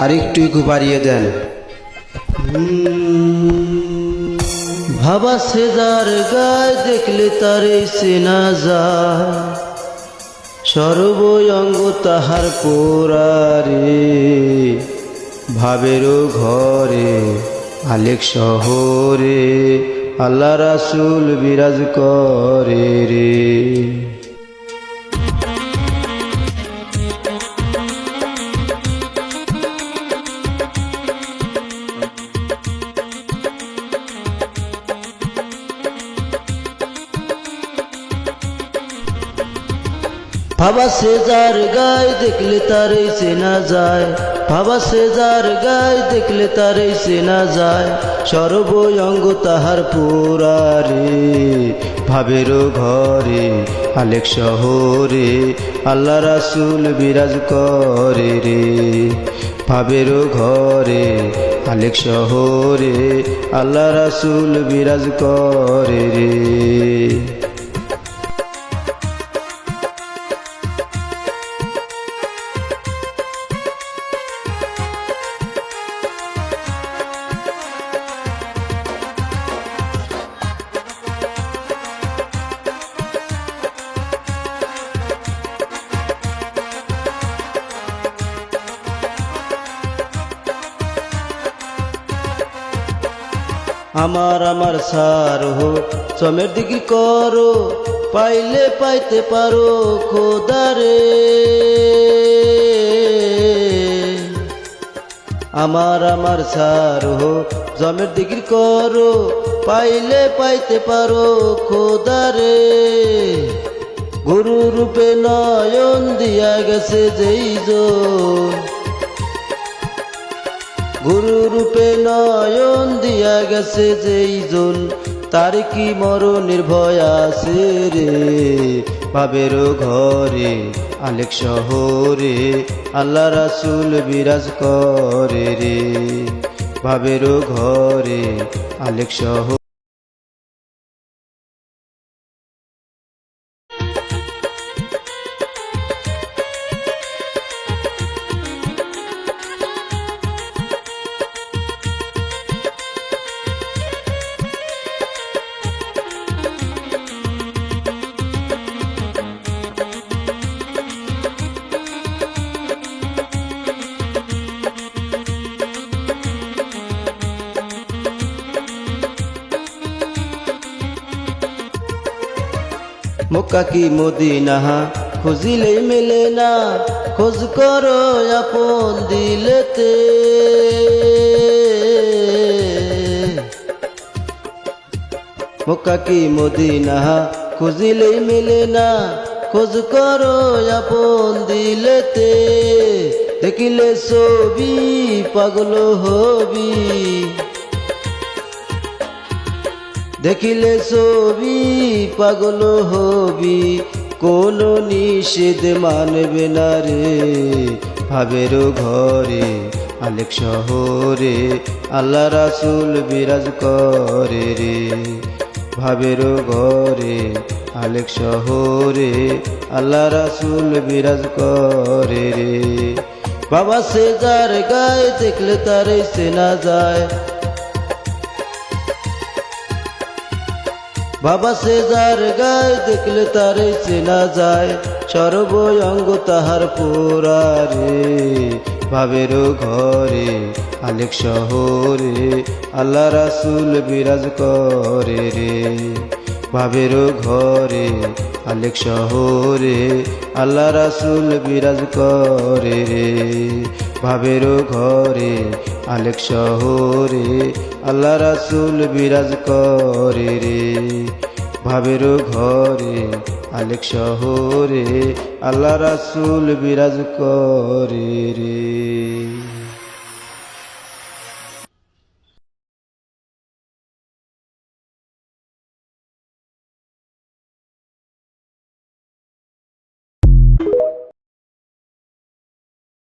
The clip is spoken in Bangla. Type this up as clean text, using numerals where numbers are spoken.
আরেকটু একটু বাড়িয়ে দেন। ভাবা সে যার গায়ে দেখলে তারে চেনা যায়, সর্বঙ্গ তাহার পোড়ারে, ভাবেরও ঘরে আলেক শহরে আল্লাহ রাসূল বিরাজ করে রে। ভাবা সে যার গায়ে দেখলে তারে চেনা যায়, ভাবা সে যার গায়ে দেখলে তারে চেনা যায়, সর্বঙ্গ তাহার পোড়ারে, ভাবেরও ঘরে আলেক শহরে আল্লাহ রাসূল বিরাজ করে রে। ভাবেরও ঘরে আলেক শহরে আল্লাহ রাসূল বিরাজ করে রে। আমার সার হো চমের দিকে করো, পাইলে পাইতে পারো খোদারে। আমার সার হো জমের দিকে করো, পাইলে পাইতে পারো খোদারে। গুরু রূপে নয়ন দিয়া গেছে যেই জন, গুরু রূপে নয়ন দিয়া গেছে যেই জন, তার কি মরণের ভয় আছে রে। ভাবেরও ঘরে আলেক শহরে আল্লাহ রাসূল বিরাজ করে রে। ভাবেরও ঘরে আলেক শহরে মক্কা কি মদিনা খুঁজিলে মেলে না, খোঁজ করো আপন দিলেতে। মক্কা কি মদিনা খুঁজিলে মেলে না, খোঁজ করো আপন দিলেতে। দেখিলে ছবি পাগল হবি, দেখিলে ছবি পাগল হবি, কোনো নিষেধ মানবে না রে। ভাবেরও ঘরে আলেক শহরে আল্লাহ রাসূল বিরাজ করে রে। ভাবেরও ঘরে আলেক শহরে আল্লাহ রাসূল বিরাজ করে রে। বাবা সে যার গায়ে দেখলে তারে চেনা যায়, বাবা সে যার গায়ে দেখলে তারে চেনা যায়, সর্বঙ্গ তাহার পোড়ারে। ভাবেরও ঘরে আলেক শহরে আল্লাহ রাসূল বিরাজ করে রে। ভাবেরও ঘরে আলেক শহরে আল্লাহ রাসূল বিরাজ করে রে। ভাবেরও ঘরে আলেক শহরে আল্লাহ রাসূল বিরাজ করে রে। ভাবেরও ঘরে আলেক শহরে আল্লাহ রাসূল বিরাজ করে রে।